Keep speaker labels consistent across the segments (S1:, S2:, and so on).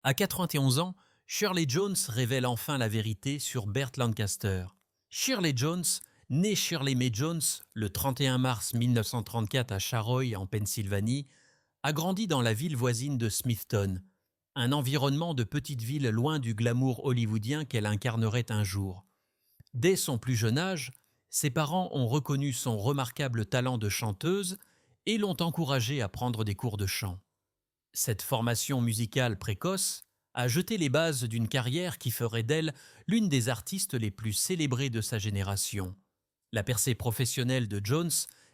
S1: À 91 ans, Shirley Jones révèle enfin la vérité sur Burt Lancaster. Shirley Jones, née Shirley Mae Jones le 31 mars 1934 à Charoy, en Pennsylvanie, a grandi dans la ville voisine de Smithton, un environnement de petite ville loin du glamour hollywoodien qu'elle incarnerait un jour. Dès son plus jeune âge, ses parents ont reconnu son remarquable talent de chanteuse et l'ont encouragée à prendre des cours de chant. Cette formation musicale précoce a jeté les bases d'une carrière qui ferait d'elle l'une des artistes les plus célébrées de sa génération. La percée professionnelle de Jones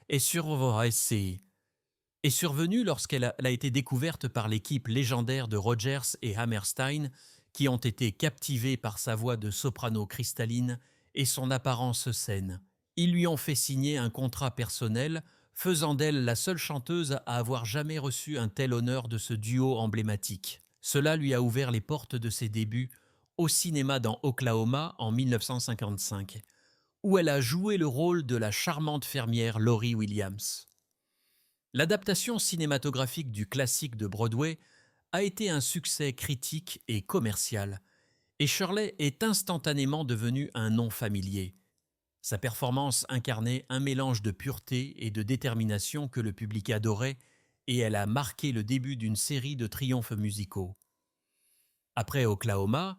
S1: est survenue lorsqu'elle a été découverte par l'équipe légendaire de Rodgers et Hammerstein, qui ont été captivés par sa voix de soprano cristalline et son apparence saine. Ils lui ont fait signer un contrat personnel, faisant d'elle la seule chanteuse à avoir jamais reçu un tel honneur de ce duo emblématique. Cela lui a ouvert les portes de ses débuts au cinéma dans Oklahoma en 1955, où elle a joué le rôle de la charmante fermière Laurie Williams. L'adaptation cinématographique du classique de Broadway a été un succès critique et commercial, et Shirley est instantanément devenue un nom familier. Sa performance incarnait un mélange de pureté et de détermination que le public adorait, et elle a marqué le début d'une série de triomphes musicaux. Après Oklahoma,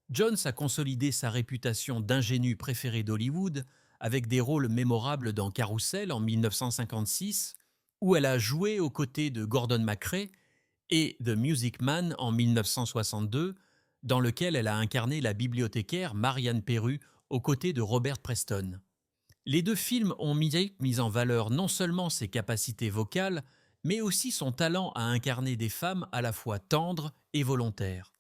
S1: Jones a consolidé sa réputation d'ingénue préférée d'Hollywood avec des rôles mémorables dans Carousel en 1956, où elle a joué aux côtés de Gordon MacRae, et The Music Man en 1962, dans lequel elle a incarné la bibliothécaire Marianne Perru aux côtés de Robert Preston. Les deux films ont mis en valeur non seulement ses capacités vocales, mais aussi son talent à incarner des femmes à la fois tendres et volontaires.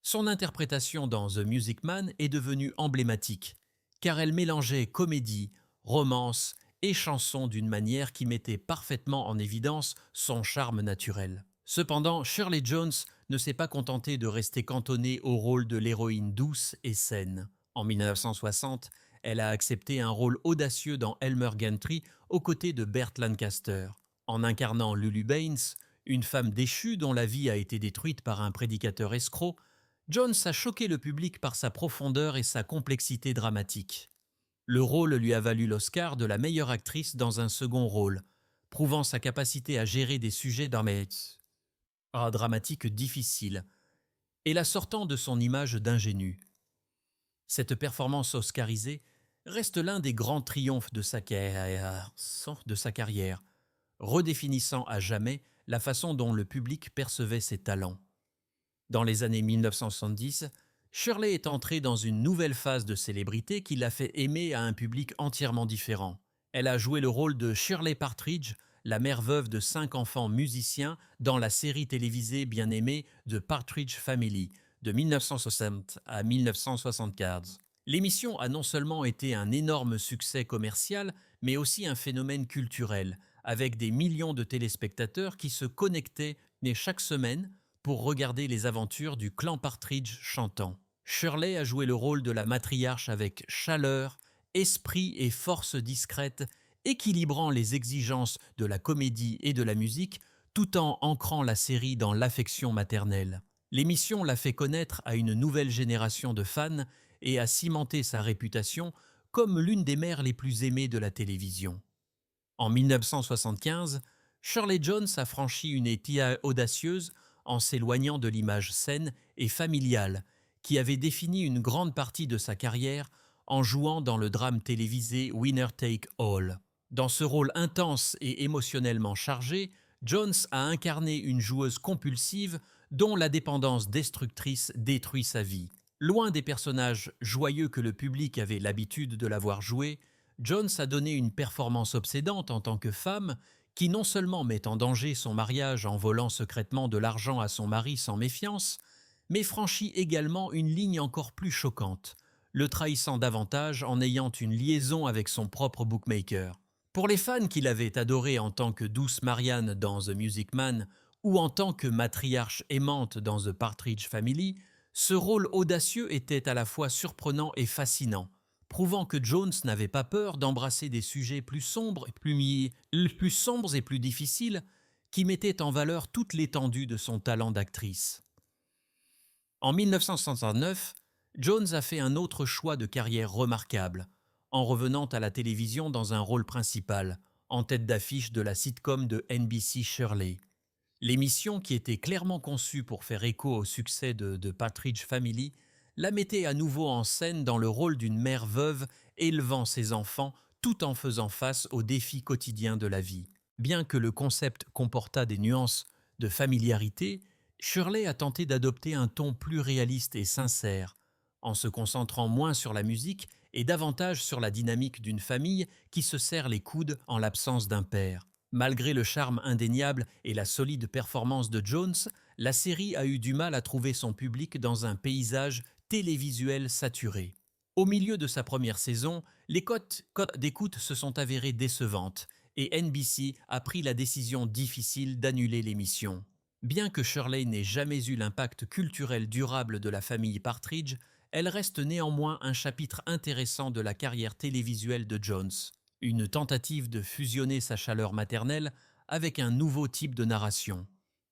S1: Son interprétation dans The Music Man est devenue emblématique, car elle mélangeait comédie, romance et chanson d'une manière qui mettait parfaitement en évidence son charme naturel. Cependant, Shirley Jones ne s'est pas contentée de rester cantonnée au rôle de l'héroïne douce et saine. En 1960, elle a accepté un rôle audacieux dans Elmer Gantry aux côtés de Burt Lancaster. En incarnant Lulu Baines, une femme déchue dont la vie a été détruite par un prédicateur escroc, Jones a choqué le public par sa profondeur et sa complexité dramatique. Le rôle lui a valu l'Oscar de la meilleure actrice dans un second rôle, prouvant sa capacité à gérer des sujets dramatiques difficiles et la sortant de son image d'ingénue. Cette performance oscarisée reste l'un des grands triomphes de sa carrière, redéfinissant à jamais la façon dont le public percevait ses talents. Dans les années 1970, Shirley est entrée dans une nouvelle phase de célébrité qui l'a fait aimer à un public entièrement différent. Elle a joué le rôle de Shirley Partridge, la mère veuve de 5 enfants musiciens dans la série télévisée bien aimée The Partridge Family de 1960 à 1974. L'émission a non seulement été un énorme succès commercial, mais aussi un phénomène culturel, avec des millions de téléspectateurs qui se connectaient chaque semaine pour regarder les aventures du clan Partridge chantant. Shirley a joué le rôle de la matriarche avec chaleur, esprit et force discrète, équilibrant les exigences de la comédie et de la musique tout en ancrant la série dans l'affection maternelle. L'émission l'a fait connaître à une nouvelle génération de fans et a cimenté sa réputation comme l'une des mères les plus aimées de la télévision. En 1975, Shirley Jones a franchi une étape audacieuse en s'éloignant de l'image saine et familiale qui avait défini une grande partie de sa carrière en jouant dans le drame télévisé Winner Take All. Dans ce rôle intense et émotionnellement chargé, Jones a incarné une joueuse compulsive dont la dépendance destructrice détruit sa vie. Loin des personnages joyeux que le public avait l'habitude de la voir jouer, Jones a donné une performance obsédante en tant que femme qui non seulement met en danger son mariage en volant secrètement de l'argent à son mari sans méfiance, mais franchit également une ligne encore plus choquante, le trahissant davantage en ayant une liaison avec son propre bookmaker. Pour les fans qui l'avaient adorée en tant que douce Marianne dans The Music Man ou en tant que matriarche aimante dans The Partridge Family, ce rôle audacieux était à la fois surprenant et fascinant, prouvant que Jones n'avait pas peur d'embrasser des sujets plus sombres et plus difficiles qui mettaient en valeur toute l'étendue de son talent d'actrice. En 1969, Jones a fait un autre choix de carrière remarquable, en revenant à la télévision dans un rôle principal, en tête d'affiche de la sitcom de NBC Shirley. L'émission, qui était clairement conçue pour faire écho au succès de Partridge Family, la mettait à nouveau en scène dans le rôle d'une mère veuve élevant ses enfants tout en faisant face aux défis quotidiens de la vie. Bien que le concept comportât des nuances de familiarité, Shirley a tenté d'adopter un ton plus réaliste et sincère, en se concentrant moins sur la musique et davantage sur la dynamique d'une famille qui se serre les coudes en l'absence d'un père. Malgré le charme indéniable et la solide performance de Jones, la série a eu du mal à trouver son public dans un paysage télévisuel saturé. Au milieu de sa première saison, les cotes d'écoute se sont avérées décevantes et NBC a pris la décision difficile d'annuler l'émission. Bien que Shirley n'ait jamais eu l'impact culturel durable de la famille Partridge, elle reste néanmoins un chapitre intéressant de la carrière télévisuelle de Jones. Une tentative de fusionner sa chaleur maternelle avec un nouveau type de narration.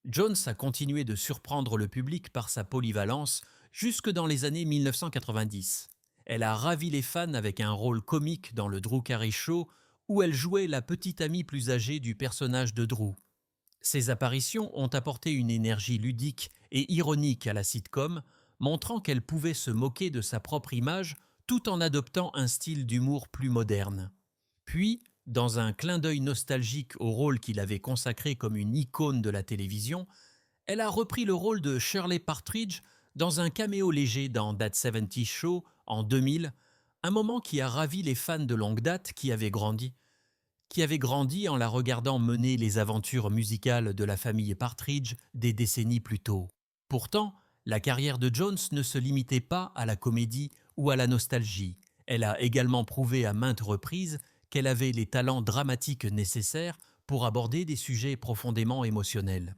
S1: Jones a continué de surprendre le public par sa polyvalence jusque dans les années 1990. Elle a ravi les fans avec un rôle comique dans le Drew Carey Show où elle jouait la petite amie plus âgée du personnage de Drew. Ses apparitions ont apporté une énergie ludique et ironique à la sitcom, montrant qu'elle pouvait se moquer de sa propre image tout en adoptant un style d'humour plus moderne. Puis, dans un clin d'œil nostalgique au rôle qu'il avait consacré comme une icône de la télévision, elle a repris le rôle de Shirley Partridge dans un caméo léger dans That 70's Show en 2000, un moment qui a ravi les fans de longue date qui avaient grandi en la regardant mener les aventures musicales de la famille Partridge des décennies plus tôt. Pourtant, la carrière de Jones ne se limitait pas à la comédie ou à la nostalgie. Elle a également prouvé à maintes reprises qu'elle avait les talents dramatiques nécessaires pour aborder des sujets profondément émotionnels.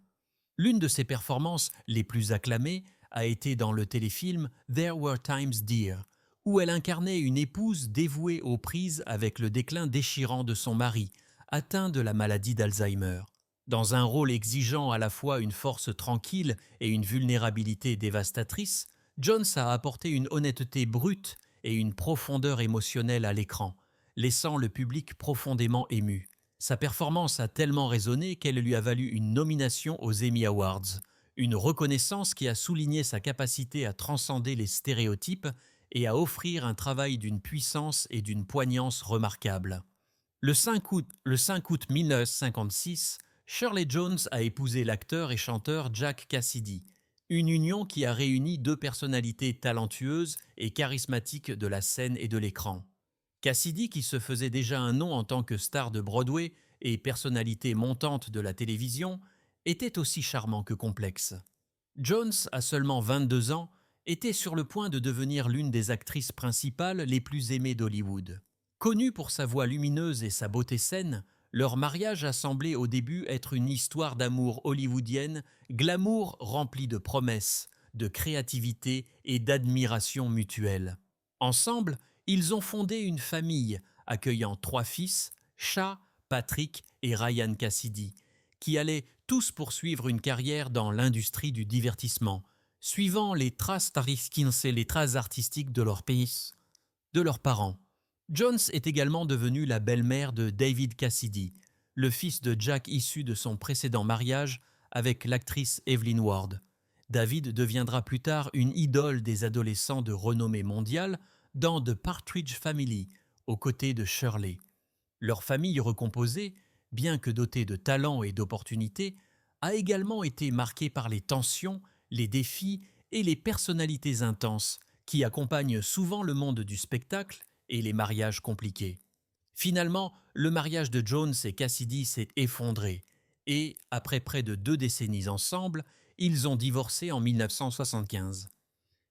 S1: L'une de ses performances les plus acclamées a été dans le téléfilm There Were Times Dear, où elle incarnait une épouse dévouée aux prises avec le déclin déchirant de son mari, atteint de la maladie d'Alzheimer. Dans un rôle exigeant à la fois une force tranquille et une vulnérabilité dévastatrice, Jones a apporté une honnêteté brute et une profondeur émotionnelle à l'écran, laissant le public profondément ému. Sa performance a tellement résonné qu'elle lui a valu une nomination aux Emmy Awards, une reconnaissance qui a souligné sa capacité à transcender les stéréotypes et à offrir un travail d'une puissance et d'une poignance remarquables. Le 5 août 1956, Shirley Jones a épousé l'acteur et chanteur Jack Cassidy, une union qui a réuni deux personnalités talentueuses et charismatiques de la scène et de l'écran. Cassidy, qui se faisait déjà un nom en tant que star de Broadway et personnalité montante de la télévision, était aussi charmant que complexe. Jones, à seulement 22 ans, était sur le point de devenir l'une des actrices principales les plus aimées d'Hollywood. Connue pour sa voix lumineuse et sa beauté saine, leur mariage a semblé au début être une histoire d'amour hollywoodienne, glamour rempli de promesses, de créativité et d'admiration mutuelle. Ensemble, ils ont fondé une famille accueillant 3 fils, Sha, Patrick et Ryan Cassidy, qui allaient tous poursuivre une carrière dans l'industrie du divertissement, suivant les traces artistiques de leur pays, de leurs parents. Jones est également devenue la belle-mère de David Cassidy, le fils de Jack issu de son précédent mariage avec l'actrice Evelyn Ward. David deviendra plus tard une idole des adolescents de renommée mondiale dans The Partridge Family, aux côtés de Shirley. Leur famille recomposée, bien que dotée de talent et d'opportunités, a également été marquée par les tensions, les défis et les personnalités intenses qui accompagnent souvent le monde du spectacle et les mariages compliqués. Finalement, le mariage de Jones et Cassidy s'est effondré et, après près de 2 décennies ensemble, ils ont divorcé en 1975.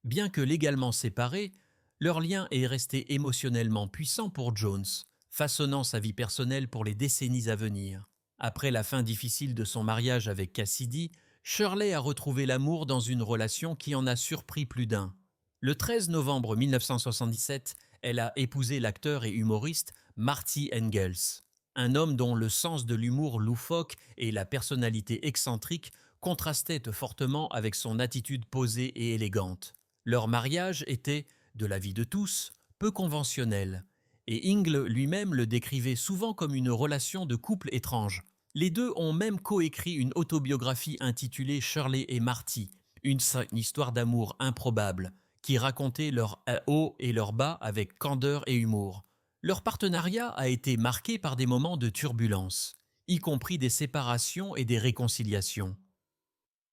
S1: Bien que légalement séparés, leur lien est resté émotionnellement puissant pour Jones, façonnant sa vie personnelle pour les décennies à venir. Après la fin difficile de son mariage avec Cassidy, Shirley a retrouvé l'amour dans une relation qui en a surpris plus d'un. Le 13 novembre 1977, elle a épousé l'acteur et humoriste Marty Engels, un homme dont le sens de l'humour loufoque et la personnalité excentrique contrastait fortement avec son attitude posée et élégante. Leur mariage était, de l'avis de tous, peu conventionnel, et Ingle lui-même le décrivait souvent comme une relation de couple étrange. Les deux ont même coécrit une autobiographie intitulée Shirley et Marty, une histoire d'amour improbable, qui racontait leurs hauts et leurs bas avec candeur et humour. Leur partenariat a été marqué par des moments de turbulence, y compris des séparations et des réconciliations.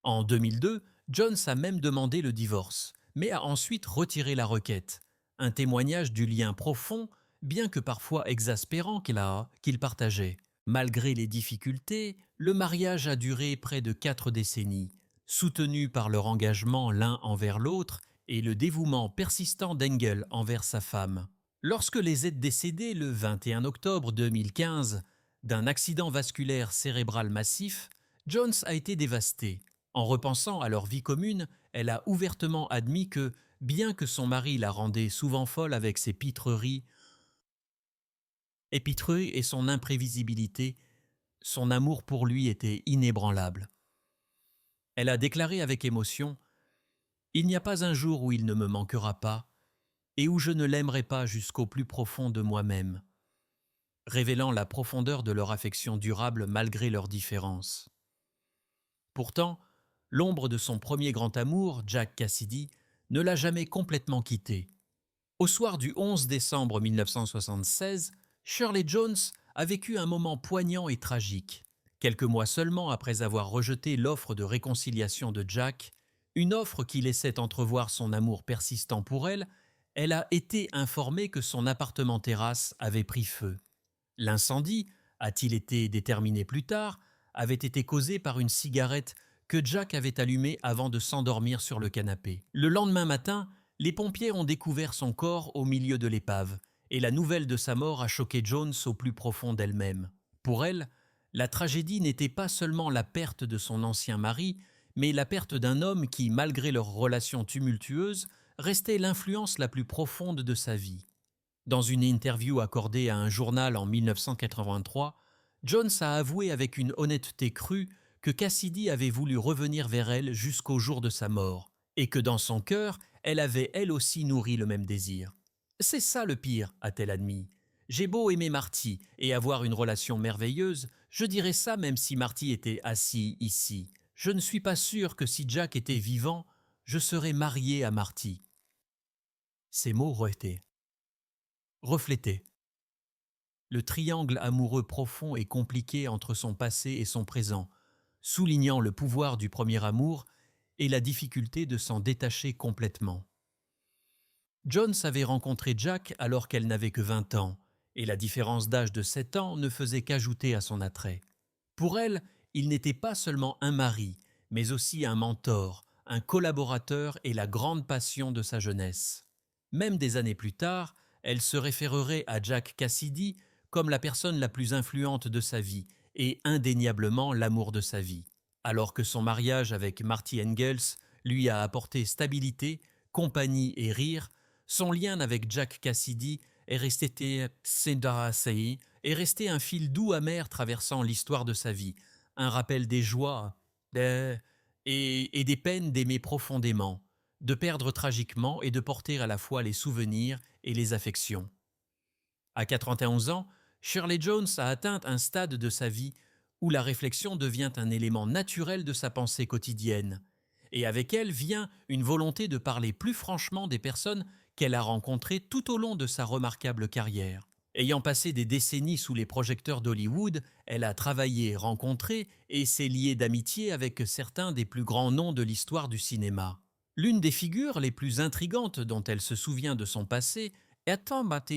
S1: En 2002, Jones a même demandé le divorce, mais a ensuite retiré la requête, un témoignage du lien profond, bien que parfois exaspérant qu'il partageait. Malgré les difficultés, le mariage a duré près de 4 décennies, soutenu par leur engagement l'un envers l'autre et le dévouement persistant d'Engel envers sa femme. Lorsque les est décédé le 21 octobre 2015 d'un accident vasculaire cérébral massif, Jones a été dévastée. En repensant à leur vie commune, elle a ouvertement admis que, bien que son mari la rendait souvent folle avec ses pitreries et son imprévisibilité, son amour pour lui était inébranlable. Elle a déclaré avec émotion « Il n'y a pas un jour où il ne me manquera pas et où je ne l'aimerai pas jusqu'au plus profond de moi-même », révélant la profondeur de leur affection durable malgré leurs différences. Pourtant, l'ombre de son premier grand amour, Jack Cassidy, ne l'a jamais complètement quitté. Au soir du 11 décembre 1976, Shirley Jones a vécu un moment poignant et tragique. Quelques mois seulement après avoir rejeté l'offre de réconciliation de Jack, une offre qui laissait entrevoir son amour persistant pour elle, elle a été informée que son appartement terrasse avait pris feu. L'incendie, a-t-il été déterminé plus tard, avait été causé par une cigarette que Jack avait allumée avant de s'endormir sur le canapé. Le lendemain matin, les pompiers ont découvert son corps au milieu de l'épave, et la nouvelle de sa mort a choqué Jones au plus profond d'elle-même. Pour elle, la tragédie n'était pas seulement la perte de son ancien mari, mais la perte d'un homme qui, malgré leur relation tumultueuse, restait l'influence la plus profonde de sa vie. Dans une interview accordée à un journal en 1983, Jones a avoué avec une honnêteté crue que Cassidy avait voulu revenir vers elle jusqu'au jour de sa mort, et que dans son cœur, elle avait elle aussi nourri le même désir. « C'est ça le pire », a-t-elle admis. « J'ai beau aimer Marty et avoir une relation merveilleuse, je dirais ça même si Marty était assis ici. Je ne suis pas sûr que si Jack était vivant, je serais mariée à Marty. » Ces mots reflétaient le triangle amoureux profond et compliqué entre son passé et son présent, soulignant le pouvoir du premier amour et la difficulté de s'en détacher complètement. Jones avait rencontré Jack alors qu'elle n'avait que 20 ans, et la différence d'âge de 7 ans ne faisait qu'ajouter à son attrait. Pour elle, il n'était pas seulement un mari, mais aussi un mentor, un collaborateur et la grande passion de sa jeunesse. Même des années plus tard, elle se référerait à Jack Cassidy comme la personne la plus influente de sa vie et indéniablement l'amour de sa vie. Alors que son mariage avec Marty Engels lui a apporté stabilité, compagnie et rire, son lien avec Jack Cassidy est resté un fil doux amer traversant l'histoire de sa vie, un rappel des joies et des peines d'aimer profondément, de perdre tragiquement et de porter à la fois les souvenirs et les affections. À 91 ans, Shirley Jones a atteint un stade de sa vie où la réflexion devient un élément naturel de sa pensée quotidienne, et avec elle vient une volonté de parler plus franchement des personnes qu'elle a rencontrées tout au long de sa remarquable carrière. Ayant passé des décennies sous les projecteurs d'Hollywood, elle a travaillé, rencontré et s'est liée d'amitié avec certains des plus grands noms de l'histoire du cinéma. L'une des figures les plus intrigantes dont elle se souvient de son passé est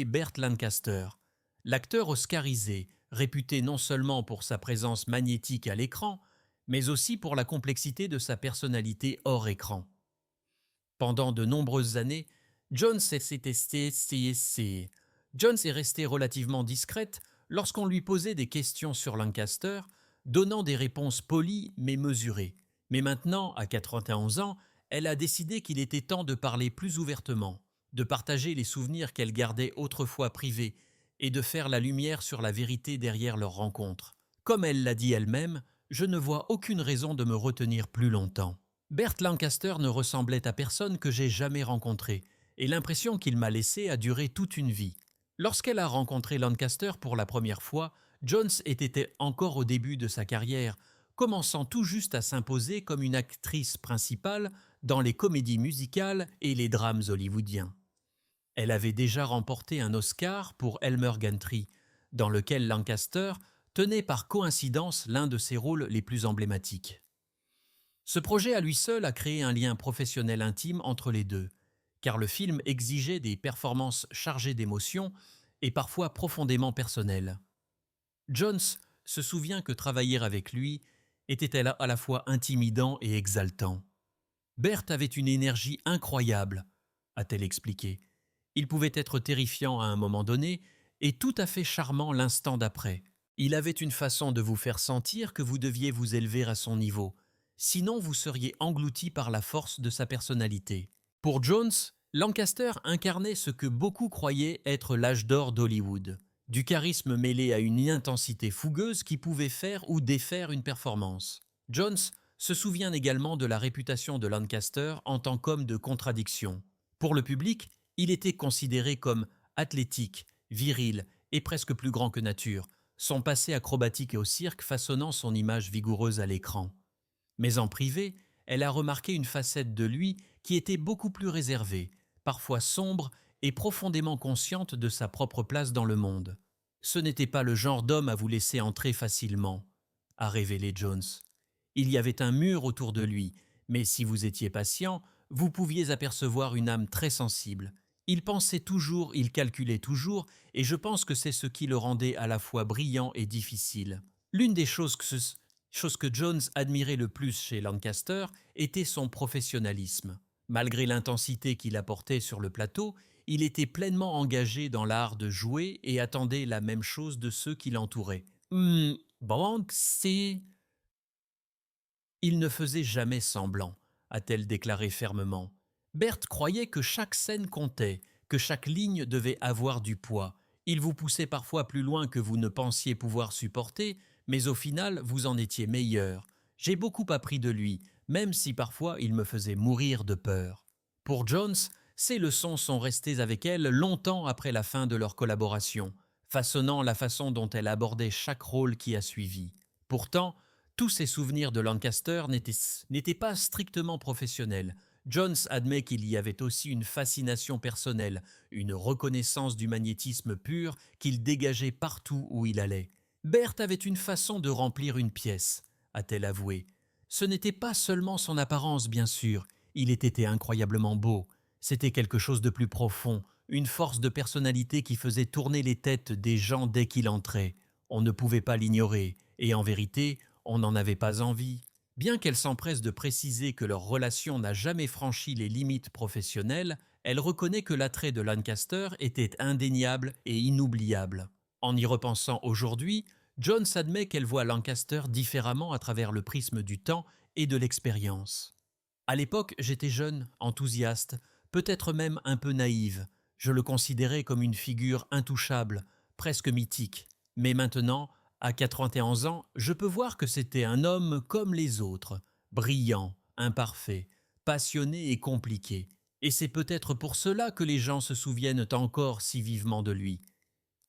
S1: Burt Lancaster, l'acteur oscarisé, réputé non seulement pour sa présence magnétique à l'écran, mais aussi pour la complexité de sa personnalité hors écran. Pendant de nombreuses années, Jones est restée relativement discrète lorsqu'on lui posait des questions sur Lancaster, donnant des réponses polies mais mesurées. Mais maintenant, à 91 ans, elle a décidé qu'il était temps de parler plus ouvertement, de partager les souvenirs qu'elle gardait autrefois privés et de faire la lumière sur la vérité derrière leur rencontre. Comme elle l'a dit elle-même, je ne vois aucune raison de me retenir plus longtemps. Burt Lancaster ne ressemblait à personne que j'ai jamais rencontré, et l'impression qu'il m'a laissée a duré toute une vie. Lorsqu'elle a rencontré Lancaster pour la première fois, Jones était encore au début de sa carrière, commençant tout juste à s'imposer comme une actrice principale dans les comédies musicales et les drames hollywoodiens. Elle avait déjà remporté un Oscar pour Elmer Gantry, dans lequel Lancaster tenait par coïncidence l'un de ses rôles les plus emblématiques. Ce projet à lui seul a créé un lien professionnel intime entre les deux, car le film exigeait des performances chargées d'émotions et parfois profondément personnelles. Jones se souvient que travailler avec lui était à la fois intimidant et exaltant. Burt avait une énergie incroyable, a-t-elle expliqué. Il pouvait être terrifiant à un moment donné et tout à fait charmant l'instant d'après. Il avait une façon de vous faire sentir que vous deviez vous élever à son niveau, sinon vous seriez englouti par la force de sa personnalité. Pour Jones, Lancaster incarnait ce que beaucoup croyaient être l'âge d'or d'Hollywood, du charisme mêlé à une intensité fougueuse qui pouvait faire ou défaire une performance. Jones se souvient également de la réputation de Lancaster en tant qu'homme de contradiction. Pour le public, il était considéré comme athlétique, viril et presque plus grand que nature, son passé acrobatique et au cirque façonnant son image vigoureuse à l'écran. Mais en privé, elle a remarqué une facette de lui qui était beaucoup plus réservée, parfois sombre et profondément consciente de sa propre place dans le monde. Ce n'était pas le genre d'homme à vous laisser entrer facilement, a révélé Jones. Il y avait un mur autour de lui, mais si vous étiez patient, vous pouviez apercevoir une âme très sensible. Il pensait toujours, il calculait toujours, et je pense que c'est ce qui le rendait à la fois brillant et difficile. L'une des choses que Jones admirait le plus chez Lancaster était son professionnalisme. Malgré l'intensité qu'il apportait sur le plateau, il était pleinement engagé dans l'art de jouer et attendait la même chose de ceux qui l'entouraient. Bon, c'est... Il ne faisait jamais semblant, a-t-elle déclaré fermement. Burt croyait que chaque scène comptait, que chaque ligne devait avoir du poids. Il vous poussait parfois plus loin que vous ne pensiez pouvoir supporter, mais au final, vous en étiez meilleur. J'ai beaucoup appris de lui, même si parfois il me faisait mourir de peur. Pour Jones, ces leçons sont restées avec elle longtemps après la fin de leur collaboration, façonnant la façon dont elle abordait chaque rôle qui a suivi. Pourtant, tous ces souvenirs de Lancaster n'étaient pas strictement professionnels. Jones admet qu'il y avait aussi une fascination personnelle, une reconnaissance du magnétisme pur qu'il dégageait partout où il allait. Burt avait une façon de remplir une pièce, a-t-elle avoué. Ce n'était pas seulement son apparence, bien sûr. Il était incroyablement beau. C'était quelque chose de plus profond, une force de personnalité qui faisait tourner les têtes des gens dès qu'il entrait. On ne pouvait pas l'ignorer, et en vérité, on n'en avait pas envie. Bien qu'elle s'empresse de préciser que leur relation n'a jamais franchi les limites professionnelles, elle reconnaît que l'attrait de Lancaster était indéniable et inoubliable. En y repensant aujourd'hui, Jones admet qu'elle voit Lancaster différemment à travers le prisme du temps et de l'expérience. À l'époque, j'étais jeune, enthousiaste, peut-être même un peu naïve. Je le considérais comme une figure intouchable, presque mythique. Mais maintenant, à 91 ans, je peux voir que c'était un homme comme les autres, brillant, imparfait, passionné et compliqué. Et c'est peut-être pour cela que les gens se souviennent encore si vivement de lui.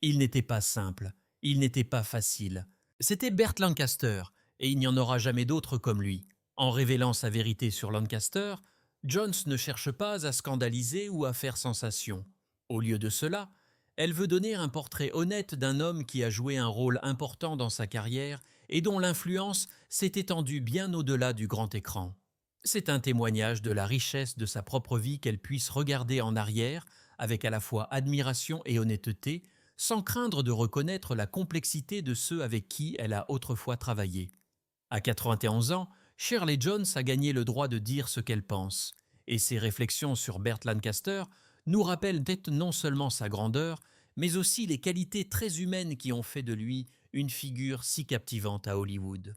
S1: Il n'était pas simple, il n'était pas facile. C'était Burt Lancaster, et il n'y en aura jamais d'autre comme lui. En révélant sa vérité sur Lancaster, Jones ne cherche pas à scandaliser ou à faire sensation. Au lieu de cela, elle veut donner un portrait honnête d'un homme qui a joué un rôle important dans sa carrière et dont l'influence s'est étendue bien au-delà du grand écran. C'est un témoignage de la richesse de sa propre vie qu'elle puisse regarder en arrière avec à la fois admiration et honnêteté, sans craindre de reconnaître la complexité de ceux avec qui elle a autrefois travaillé. À 91 ans, Shirley Jones a gagné le droit de dire ce qu'elle pense, et ses réflexions sur Burt Lancaster nous rappellent non seulement sa grandeur, mais aussi les qualités très humaines qui ont fait de lui une figure si captivante à Hollywood.